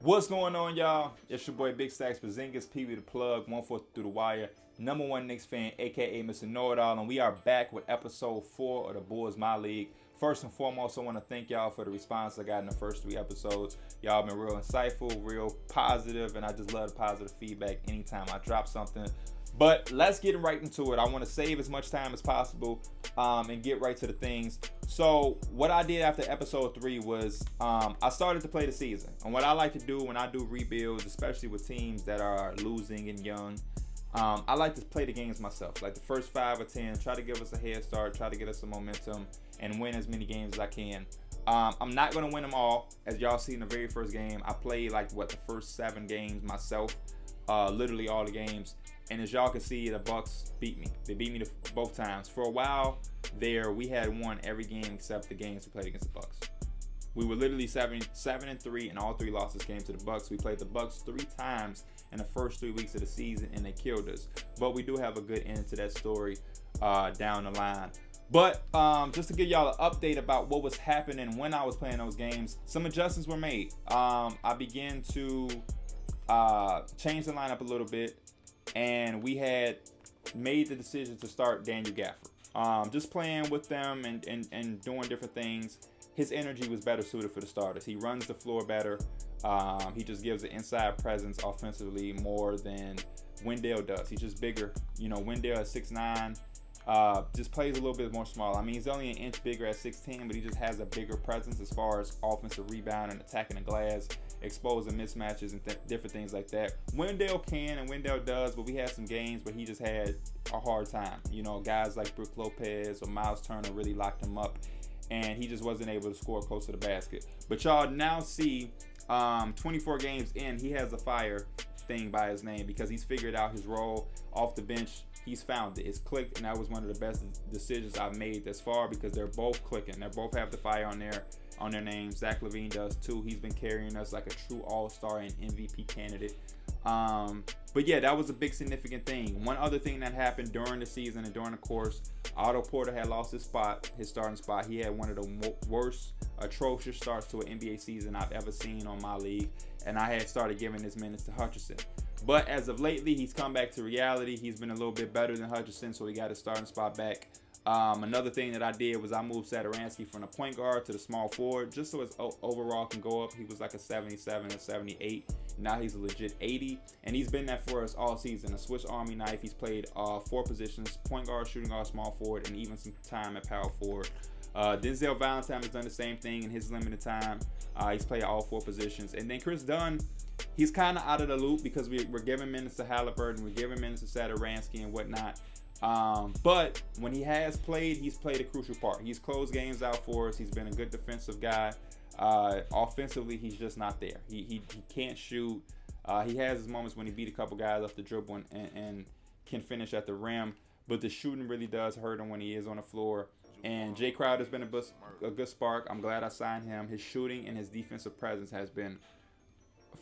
What's going on, y'all? It's your boy Big Stacks Bazingas, Pee Wee the Plug, 1/4 through the wire, number one Knicks fan, aka Mr. Know It All, and we are back with episode 4 of the Bulls My League. First and foremost, I want to thank y'all for the response I got in the first 3 episodes. Y'all been real insightful, real positive, and I just love the positive feedback anytime I drop something. But let's get right into it. I want to save as much time as possible and get right to the things. So what I did after episode 3 was I started to play the season. And what I like to do when I do rebuilds, especially with teams that are losing and young, I like to play the games myself. Like the first 5 or 10, try to give us a head start, try to get us some momentum, and win as many games as I can. I'm not going to win them all. As y'all see in the very first game, I played the first 7 games myself, literally all the games. And as y'all can see, the Bucks beat me. They beat me both times. For a while there, we had won every game except the games we played against the Bucks. We were literally 7-3, and all 3 losses came to the Bucks. We played the Bucks 3 times in the first 3 weeks of the season, and they killed us. But we do have a good end to that story down the line. But just to give y'all an update about what was happening when I was playing those games, some adjustments were made. I began to change the lineup a little bit. And we had made the decision to start Daniel Gafford. Just playing with them and doing different things. His energy was better suited for the starters. He runs the floor better. He just gives an inside presence offensively more than Wendell does. He's just bigger. You know, Wendell at 6'9", just plays a little bit more small. I mean, he's only an inch bigger at 6'10", but he just has a bigger presence as far as offensive rebound and attacking the glass, exposing mismatches and different things like that. Wendell can and Wendell does, but we had some games where he just had a hard time. You know, guys like Brook Lopez or Miles Turner really locked him up, and he just wasn't able to score close to the basket. But y'all now see 24 games in, he has a fire thing by his name because he's figured out his role off the bench. He's found it. It's clicked, and that was one of the best decisions I've made thus far because they're both clicking. They both have the fire on their names. Zach LaVine does too. He's been carrying us like a true all-star and MVP candidate. But yeah, that was a big significant thing. One other thing that happened during the season and during the course, Otto Porter had lost his starting spot. He had one of the worst, atrocious starts to an NBA season I've ever seen on my league, and I had started giving his minutes to Hutchison. But as of lately, he's come back to reality. He's been a little bit better than Hutchison, so he got his starting spot back. Another thing that I did was I moved Satoransky from the point guard to the small forward just so his overall can go up. He was like a 77 or 78. Now he's a legit 80, and he's been that for us all season. A Swiss Army knife. He's played 4 positions: point guard, shooting guard, small forward, and even some time at power forward. Denzel Valentine has done the same thing in his limited time. He's played all 4 positions. And then Chris Dunn, he's kind of out of the loop because we're giving minutes to Halliburton, we're giving minutes to Satoransky and whatnot. But when he has played, he's played a crucial part. He's closed games out for us. He's been a good defensive guy. Offensively, he's just not there. He can't shoot. He has his moments when he beat a couple guys off the dribble and can finish at the rim, but the shooting really does hurt him when he is on the floor. And Jay Crowder's been a good spark. I'm glad I signed him. His shooting and his defensive presence has been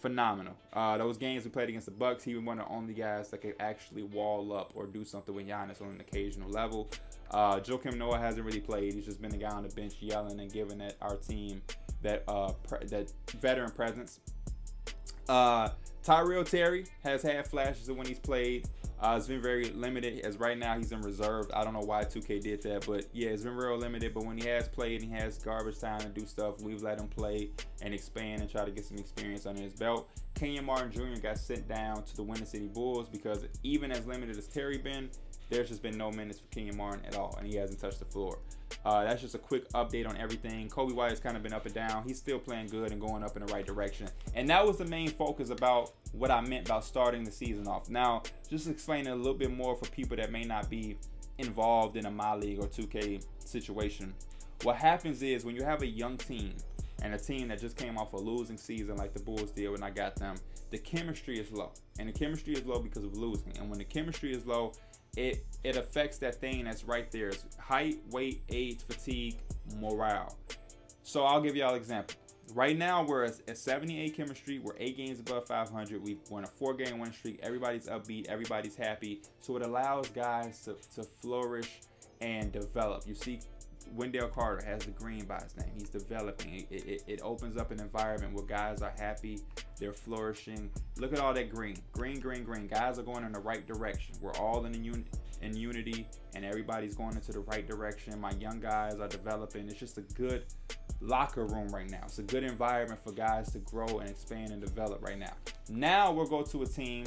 phenomenal. Those games we played against the Bucks, he was one of the only guys that could actually wall up or do something with Giannis on an occasional level. Joakim Noah hasn't really played. He's just been the guy on the bench yelling and giving our team that veteran presence. Tyrell Terry has had flashes of when he's played. It's been very limited, as right now he's in reserve. I don't know why 2K did that, but yeah, it's been real limited. But when he has played and he has garbage time to do stuff, we've let him play and expand and try to get some experience under his belt. Kenyon Martin Jr. got sent down to the Winter City Bulls because even as limited as Terry been, there's just been no minutes for Kenyon Martin at all, and he hasn't touched the floor. That's just a quick update on everything. Kobe White has kind of been up and down. He's still playing good and going up in the right direction. And that was the main focus about what I meant about starting the season off. Now, just explaining a little bit more for people that may not be involved in a My League or 2K situation. What happens is when you have a young team and a team that just came off a losing season like the Bulls did when I got them, the chemistry is low. And the chemistry is low because of losing. And when the chemistry is low, it affects that thing that's right there. It's height, weight, age, fatigue, morale. So I'll give y'all an example. Right now, we're at 78 chemistry. We're 8 games above 500. We've won a 4-game win streak. Everybody's upbeat. Everybody's happy. So it allows guys to flourish and develop. You see Wendell Carter has the green by his name. He's developing. It opens up an environment where guys are happy. They're flourishing. Look at all that green. Green. Guys are going in the right direction. We're all in unity, and everybody's going into the right direction. My young guys are developing. It's just a good locker room right now. It's a good environment for guys to grow and expand and develop right now. Now we'll go to a team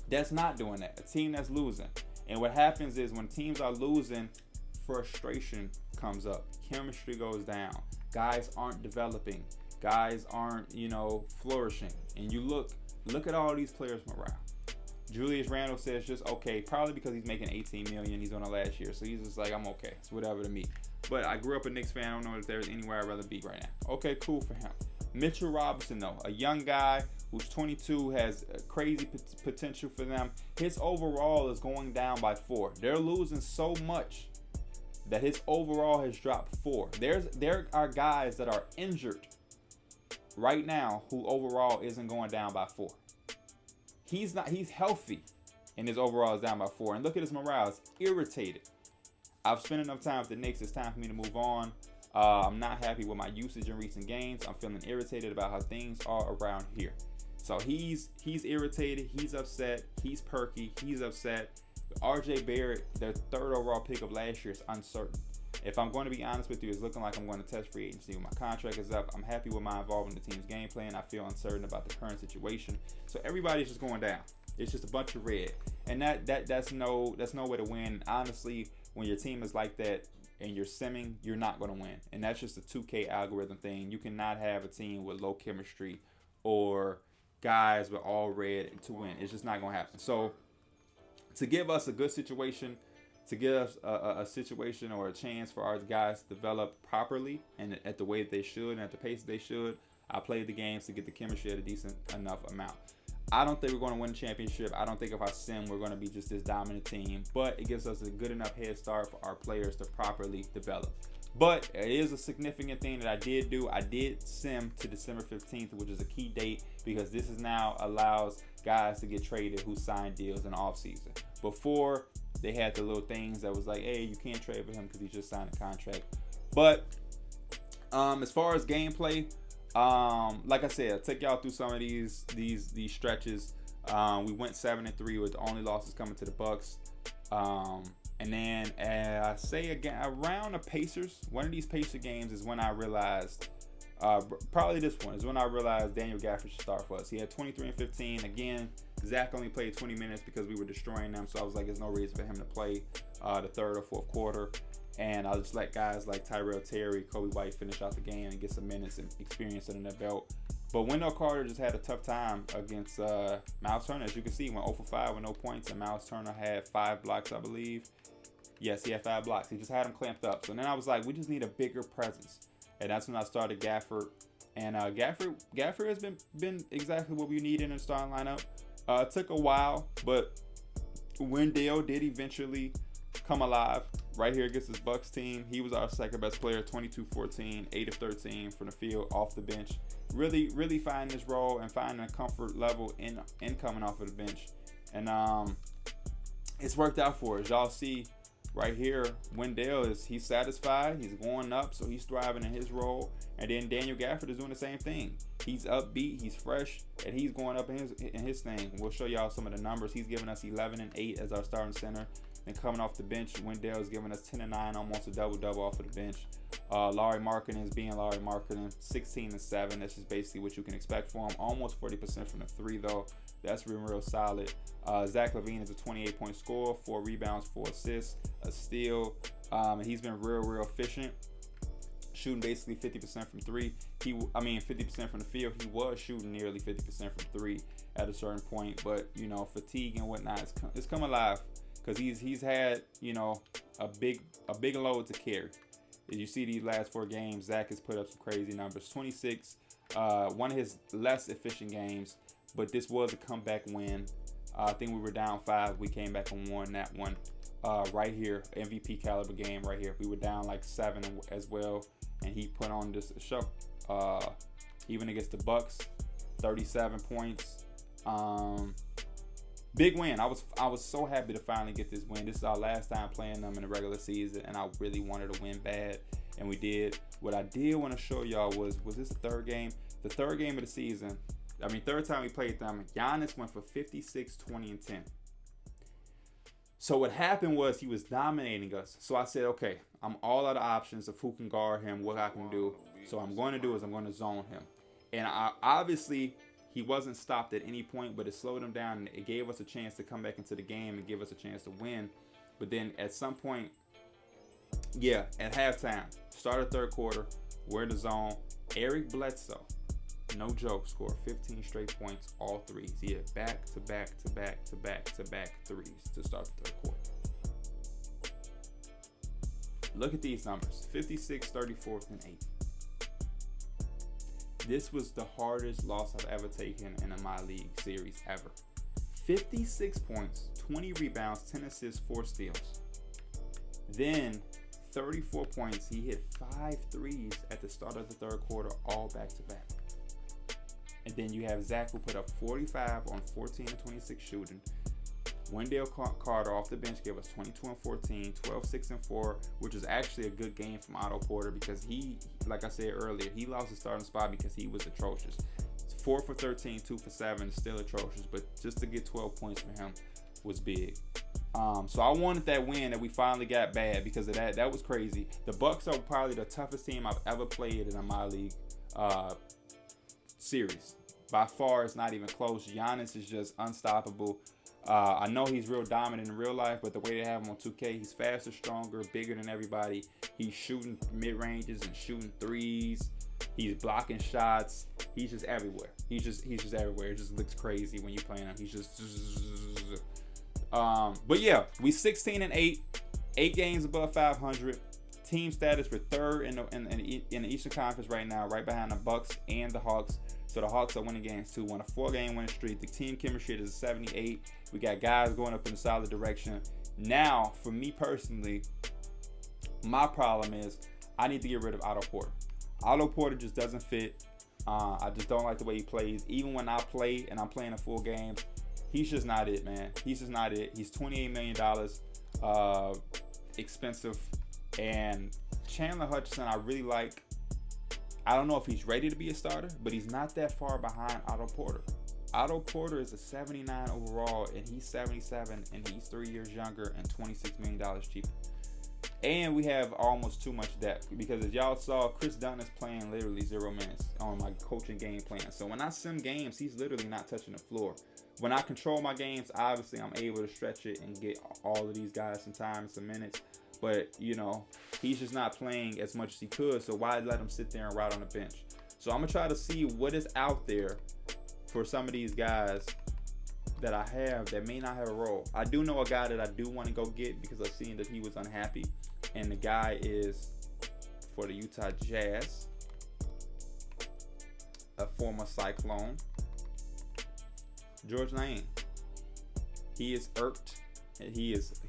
that's not doing that. A team that's losing. And what happens is when teams are losing, frustration comes up. Chemistry goes down. Guys aren't developing. Guys aren't, flourishing. And you look at all these players' morale. Julius Randle says just okay, probably because he's making $18 million. He's on the last year, so he's just like, I'm okay. It's whatever to me. But I grew up a Knicks fan. I don't know if there's anywhere I'd rather be right now. Okay, cool for him. Mitchell Robinson, though, a young guy who's 22, has crazy potential for them. His overall is going down by 4. They're losing so much that his overall has dropped 4. There are guys that are injured right now who overall isn't going down by 4. He's healthy, and his overall is down by 4. And look at his morale. It's irritated. I've spent enough time with the Knicks. It's time for me to move on. I'm not happy with my usage in recent games. I'm feeling irritated about how things are around here. So he's irritated. He's upset. He's perky. He's upset. RJ Barrett, their 3rd overall pick of last year, is uncertain. If I'm going to be honest with you, it's looking like I'm going to test free agency when my contract is up. I'm happy with my involvement in the team's game plan. I feel uncertain about the current situation. So everybody's just going down. It's just a bunch of red, and that's no way to win. Honestly, when your team is like that and you're simming, you're not going to win. And that's just a 2K algorithm thing. You cannot have a team with low chemistry or guys with all red to win. It's just not going to happen. So to give us a good situation, to give us a situation or a chance for our guys to develop properly and at the way that they should and at the pace they should, I played the games to get the chemistry at a decent enough amount. I don't think we're going to win the championship. I don't think if I sim, we're going to be just this dominant team. But it gives us a good enough head start for our players to properly develop. But it is a significant thing that I did do. I did sim to December 15th, which is a key date, because this is now allows guys to get traded who signed deals in the offseason. Before, they had the little things that was like, hey, you can't trade for him because he just signed a contract. But as far as gameplay, like I said, I'll take y'all through some of these stretches. We went 7-3 with the only losses coming to the Bucks. And then I say again, around the Pacers, one of these Pacer games is when I realized, probably this one, is when I realized Daniel Gafford should start for us. He had 23 and 15. Again, Zach only played 20 minutes because we were destroying them. So I was like, there's no reason for him to play the 3rd or 4th quarter. And I'll just let guys like Tyrell Terry, Kobe White finish out the game and get some minutes and experience under their belt. But Wendell Carter just had a tough time against Miles Turner. As you can see, went 0 for 5 with no points, and Miles Turner had 5 blocks, I believe. Yes, he had 5 blocks. He just had him clamped up. So then I was like, we just need a bigger presence. And that's when I started Gafford. And Gafford has been exactly what we need in the starting lineup. It took a while, but Wendell did eventually come alive. Right here against this Bucks team, he was our 2nd best player, 22-14, 8 of 13 from the field, off the bench. Really finding his role and finding a comfort level in coming off of the bench. And it's worked out for us. Y'all see right here, Wendell he's satisfied. He's going up, so he's thriving in his role. And then Daniel Gafford is doing the same thing. He's upbeat, he's fresh, and he's going up in his thing. We'll show y'all some of the numbers. He's giving us 11 and 8 as our starting center. And coming off the bench, Wendell is giving us 10 and 9, almost a double-double off of the bench. Laurie Markkinen is being Laurie Markkinen, 16 and 7. That's just basically what you can expect for him. Almost 40% from the 3, though. That's been real solid. Zach LaVine is a 28-point scorer, 4 rebounds, 4 assists, a steal. And he's been real efficient, shooting basically 50% from 3. 50% from the field. He was shooting nearly 50% from 3 at a certain point. But, fatigue and whatnot, it's come alive. Because he's had, a big load to carry. As you see these last 4 games, Zach has put up some crazy numbers. 26, one of his less efficient games, but this was a comeback win. I think we were down 5. We came back and won that one. Right here, MVP caliber game right here. We were down like 7 as well, and he put on this show. Even against the Bucks, 37 points. big win. I was so happy to finally get this win. This is our last time playing them in the regular season, and I really wanted to win bad, and we did. What I did want to show y'all was this the third game? The third game of the season. I mean, third time we played them. Giannis went for 56, 20, and 10. So what happened was he was dominating us. So I said, okay, I'm all out of options of who can guard him, what I can do. So what I'm going to do is I'm going to zone him. And obviously, he wasn't stopped at any point, but it slowed him down, and it gave us a chance to come back into the game and give us a chance to win. But then at some point, at halftime, start of third quarter, we're in the zone. Eric Bledsoe, no joke, scored 15 straight points, all threes. He had back-to-back threes to start the third quarter. Look at these numbers, 56, 34th, and 8. This was the hardest loss I've ever taken in a My League series ever. 56 points, 20 rebounds, 10 assists, 4 steals. Then 34 points, he hit 5 threes at the start of the third quarter, all back-to-back. And then you have Zach, who put up 45 on 14 and 26 shooting. Wendell Carter off the bench gave us 22 and 14, 12, 6 and 4, which was actually a good game from Otto Porter because he, like I said earlier, he lost his starting spot because he was atrocious. 4 for 13, 2 for 7, still atrocious, but just to get 12 points from him was big. So I wanted that win that we finally got bad because of that. That was crazy. The Bucks are probably the toughest team I've ever played in a My League series. By far, it's not even close. Giannis is just unstoppable. I know he's real dominant in real life, but the way they have him on 2K, he's faster, stronger, bigger than everybody. He's shooting mid-ranges and shooting threes. He's blocking shots. He's just everywhere. He's just everywhere. It just looks crazy when you're playing him. He's just. But yeah, we 16 and 8, 8 games above 500. Team status, we're third in the Eastern Conference right now, right behind the Bucks and the Hawks. So the Hawks are winning games too. Won a 4-game winning streak. The team chemistry is a 78. We got guys going up in a solid direction. Now, for me personally, my problem is I need to get rid of Otto Porter. Otto Porter just doesn't fit. I just don't like the way he plays. Even when I play and I'm playing a full game, he's just not it, man. He's just not it. He's $28 million expensive. And Chandler Hutchison, I really like. I don't know if he's ready to be a starter, but he's not that far behind Otto Porter. Otto Porter is a 79 overall, and he's 77, and he's 3 years younger and $26 million cheaper. And we have almost too much depth because as y'all saw, Chris Dunn is playing literally 0 minutes on my coaching game plan. So when I sim games, he's literally not touching the floor. When I control my games, obviously I'm able to stretch it and get all of these guys some time and some minutes. But, you know, he's just not playing as much as he could, so why let him sit there and rot on the bench? So I'm going to try to see what is out there for some of these guys that I have that may not have a role. I do know a guy that I do want to go get because I've seen that he was unhappy, and the guy is for the Utah Jazz, a former Cyclone, George Nain. He is irked, and he is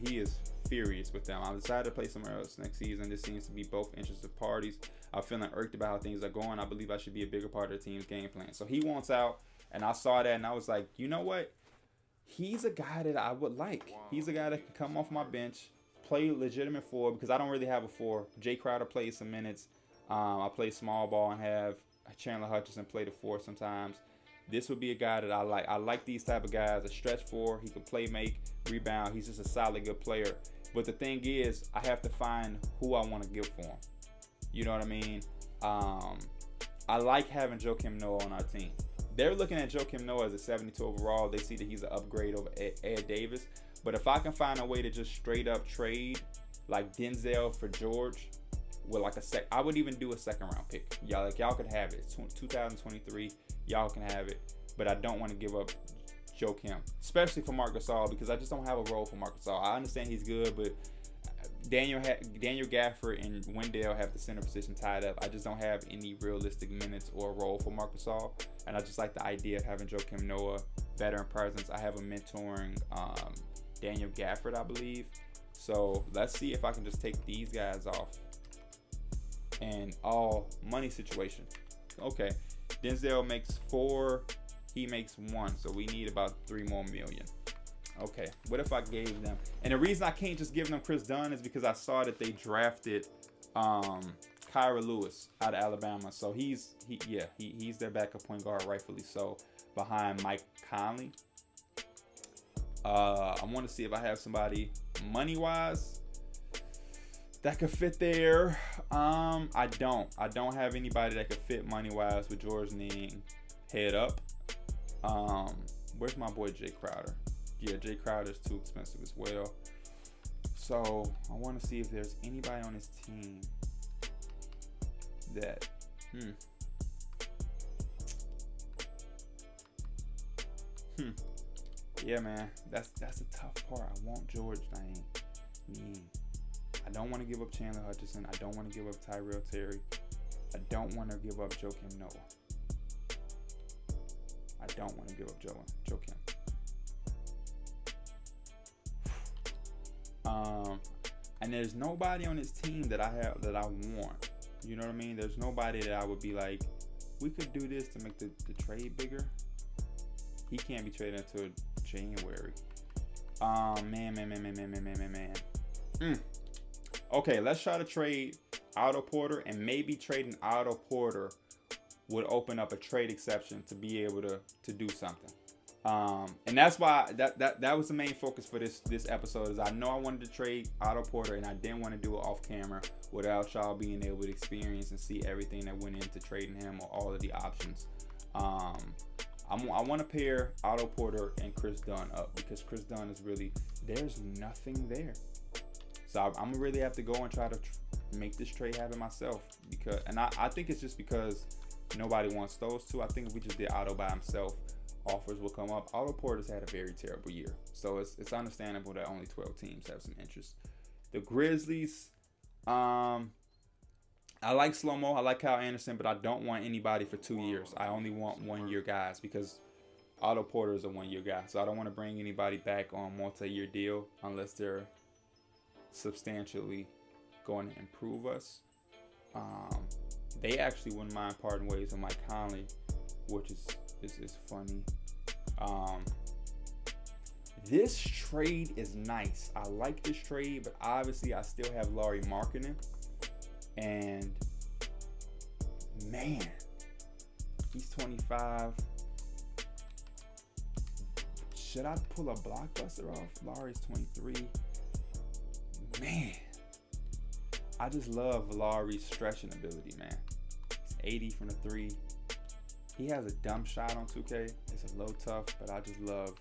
furious with them. I decided to play somewhere else next season. This seems to be both interested parties. I'm feeling irked about how things are going. I believe I should be a bigger part of the team's game plan. So he wants out, and I saw that, and I was like, you know what? He's a guy that I would like. He's a guy that can come off my bench, play legitimate 4, because I don't really have a 4. Jay Crowder plays some minutes. I play small ball and have Chandler Hutchison play the 4 sometimes. This would be a guy that I like. I like these type of guys. A stretch 4. He can play, make, rebound. He's just a solid, good player. But the thing is, I have to find who I want to give for him. You know what I mean? I like having Joakim Noah on our team. They're looking at Joakim Noah as a 72 overall. They see that he's an upgrade over Ed Davis. But if I can find a way to just straight up trade like Denzel for George with like I would even do a 2nd round pick. Y'all could have it. It's 2023. Y'all can have it. But I don't want to give up Joakim, especially for Marc Gasol, because I just don't have a role for Marc Gasol. I understand he's good, but Daniel Gafford and Wendell have the center position tied up. I just don't have any realistic minutes or role for Marc Gasol, and I just like the idea of having Joakim Noah, veteran presence. I have a mentoring Daniel Gafford, I believe. So let's see if I can just take these guys off. And all money situation. Okay, Denzel makes 4. He makes 1, so we need about $3 more million. Okay, what if I gave them? And the reason I can't just give them Chris Dunn is because I saw that they drafted Kyra Lewis out of Alabama. So he's their backup point guard, rightfully so, behind Mike Conley. I want to see if I have somebody money wise that could fit there. I don't have anybody that could fit money wise with George Ning head up. Where's my boy Jay Crowder? Yeah, Jay Crowder's too expensive as well. So I want to see if there's anybody on this team that yeah, man, that's the tough part. I want George Ning. I don't want to give up Chandler Hutchison. I don't want to give up Tyrell Terry. I don't want to give up Joakim Noah. I don't want to give up Joakim. And there's nobody on this team that I want. You know what I mean? There's nobody that I would be like, we could do this to make the trade bigger. He can't be traded until January. Man. Okay, let's try to trade Otto Porter, and maybe trading Otto Porter would open up a trade exception to be able to do something. And that's why that was the main focus for this episode. Is I know I wanted to trade Otto Porter, and I didn't want to do it off camera without y'all being able to experience and see everything that went into trading him or all of the options. I want to pair Otto Porter and Chris Dunn up because Chris Dunn is really, there's nothing there. So I'm gonna really have to go and try to make this trade happen myself, because, and I think it's just because nobody wants those two. I think if we just did Otto by himself, offers will come up. Otto Porter's had a very terrible year, so it's understandable that only 12 teams have some interest. The Grizzlies, I like Slow-Mo, I like Kyle Anderson, but I don't want anybody for 2 years. I only want 1 year guys because Otto Porter is a 1 year guy, so I don't want to bring anybody back on multi-year deal unless they're substantially going to improve us. They actually wouldn't mind parting ways with Mike Conley, which is funny. This trade is nice. I like this trade, but obviously I still have Lauri Markkanen, and man, he's 25. Should I pull a blockbuster off? Lauri's 23. Man, I just love Lauri's stretching ability, man. He's 80 from the 3. He has a dumb shot on 2K. It's a low tough, but I just love,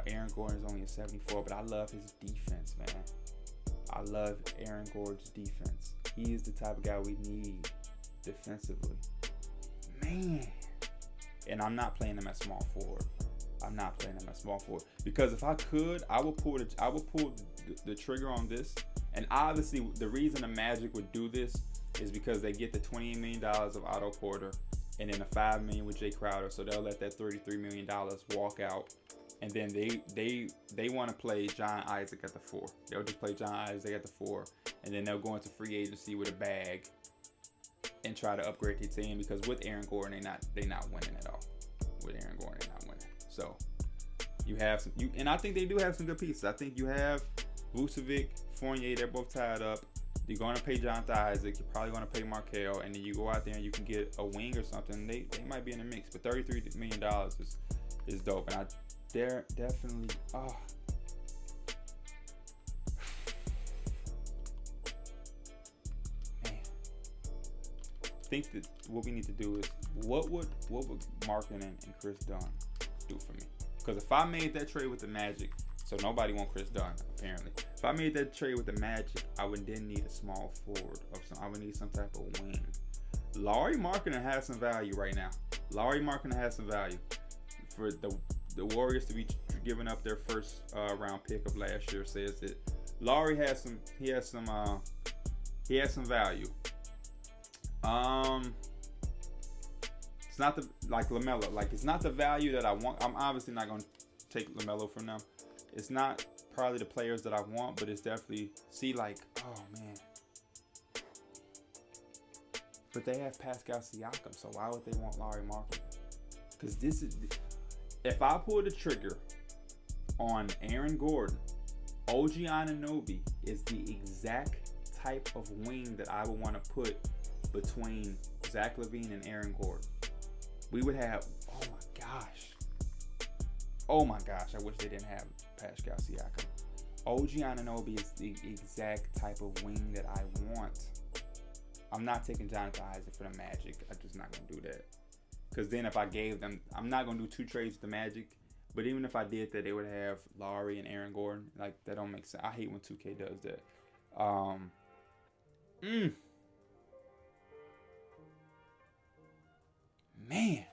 Aaron Gordon's only a 74, but I love his defense, man. I love Aaron Gordon's defense. He is the type of guy we need defensively. Man. And I'm not playing him at small forward. Because if I could, I would pull the trigger on this. And obviously, the reason the Magic would do this is because they get the $28 million of Otto Porter and then the $5 million with Jay Crowder. So they'll let that $33 million walk out. And then they want to play John Isaac at the 4. They'll just play John Isaac at the 4. And then they'll go into free agency with a bag and try to upgrade their team, because with Aaron Gordon, they not winning at all. With Aaron Gordon, they're not winning. So you have and I think they do have some good pieces. I think you have Vucevic, Fournier, they're both tied up. You're going to pay Jonathan Isaac. You're probably going to pay Markelle, and then you go out there and you can get a wing or something. They might be in the mix, but $33 million is dope, and they're definitely man. I think that what we need to do is what would Markkanen and Chris Dunn do for me? Because if I made that trade with the Magic, so nobody want Chris Dunn apparently. If I made that trade with the Magic, I would then need a small forward I would need some type of wing. Lauri Markkanen has some value right now. Lauri Markkanen has some value for the Warriors to be giving up their first round pick of last year. Says that Lauri has some value. It's not like LaMelo. Like, it's not the value that I want. I'm obviously not going to take LaMelo from them. It's not probably the players that I want, but it's definitely oh man. But they have Pascal Siakam, so why would they want Lauri Markkanen? Because if I pull the trigger on Aaron Gordon, OG Anunoby is the exact type of wing that I would want to put between Zach LaVine and Aaron Gordon. We would have, oh my gosh, I wish they didn't have Pascal Siakam. OG Anunoby is the exact type of wing that I want. I'm not taking Jonathan Isaac for the Magic. I'm just not going to do that. Because then if I gave them, I'm not going to do 2 trades with the Magic. But even if I did that, they would have Lowry and Aaron Gordon. Like, that don't make sense. I hate when 2K does that. Man.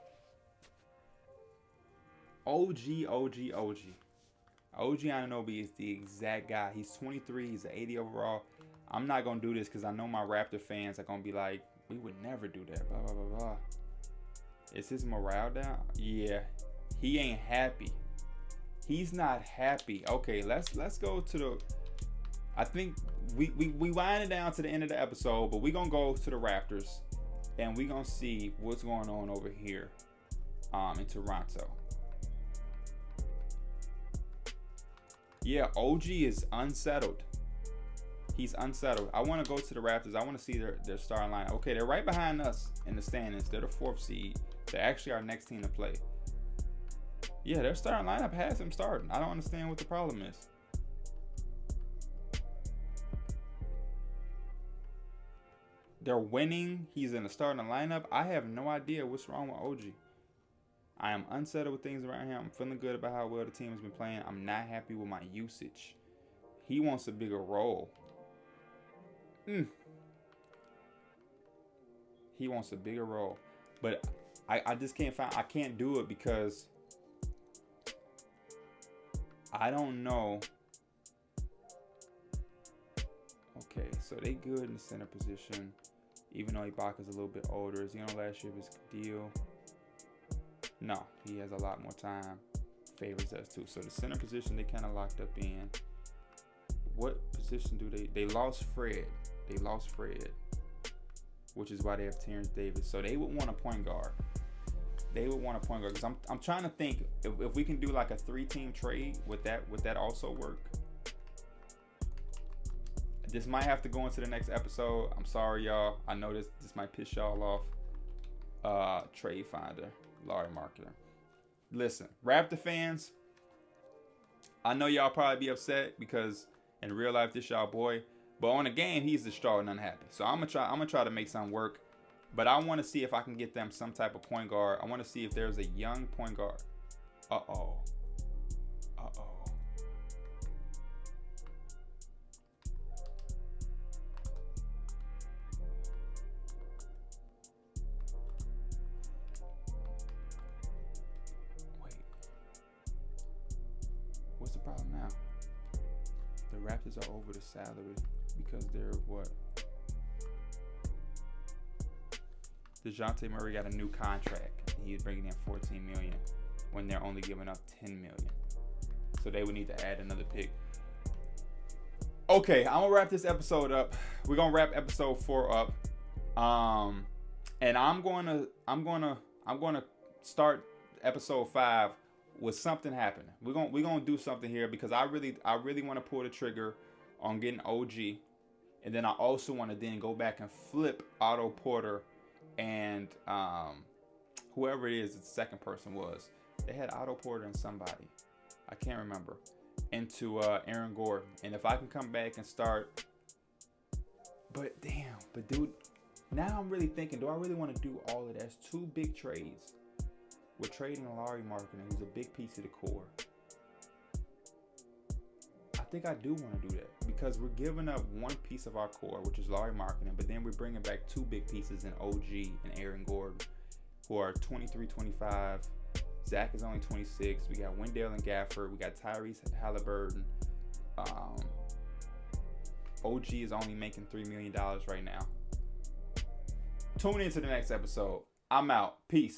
OG Anunoby is the exact guy. He's 23. He's an 80 overall. I'm not going to do this because I know my Raptor fans are going to be like, we would never do that. Blah, blah, blah, blah. Is his morale down? Yeah. He ain't happy. He's not happy. Okay, let's go to the... I think we winding down to the end of the episode, but we're going to go to the Raptors and we're going to see what's going on over here in Toronto. Yeah, OG is unsettled. He's unsettled. I want to go to the Raptors. I want to see their starting lineup. Okay, they're right behind us in the standings. They're the 4th seed. They're actually our next team to play. Yeah, their starting lineup has him starting. I don't understand what the problem is. They're winning. He's in the starting lineup. I have no idea what's wrong with OG. I am unsettled with things around here. I'm feeling good about how well the team has been playing. I'm not happy with my usage. He wants a bigger role. He wants a bigger role. But I just can't find... I can't do it because... I don't know. Okay, so they good in the center position. Even though Ibaka's a little bit older. Is he on last year of his deal? No, he has a lot more time. Favors us too. So the center position they kind of locked up in. What position do they lost Fred. They lost Fred. Which is why they have Terrence Davis. So they would want a point guard. They would want a point guard. Because I'm trying to think if we can do like a 3-team trade, would that also work? This might have to go into the next episode. I'm sorry, y'all. I know this might piss y'all off. Trade Finder, Larry Marketer. Listen, Raptor fans, I know y'all probably be upset because in real life this y'all boy, but on the game he's distraught and unhappy. So I'm gonna try to make something work. But I want to see if I can get them some type of point guard. I want to see if there's a young point guard. Uh-oh. Wait. What's the problem now? The Raptors are over the salary because they're what? DeJounte Murray got a new contract. He's bringing in $14 million when they're only giving up $10 million. So they would need to add another pick. Okay, I'm gonna wrap this episode up. We're gonna wrap episode 4 up. And I'm gonna start episode 5 with something happening. We're gonna do something here because I really want to pull the trigger on getting OG, and then I also want to then go back and flip Otto Porter and whoever it is the second person was. They had Otto Porter and somebody, I can't remember, into Aaron Gordon. And if I can come back and start, but dude, now I'm really thinking, do I really want to do all of that? That's 2 big trades. We're trading Larry Marketing, who's a big piece of the core. I think I do want to do that because we're giving up one piece of our core, which is Larry Marketing, but then we're bringing back 2 big pieces in OG and Aaron Gordon, who are 23, 25. Zach is only 26. We got Wendell and Gafford. We got Tyrese Halliburton. OG is only making $3 million right now. Tune into the next episode. I'm out. Peace.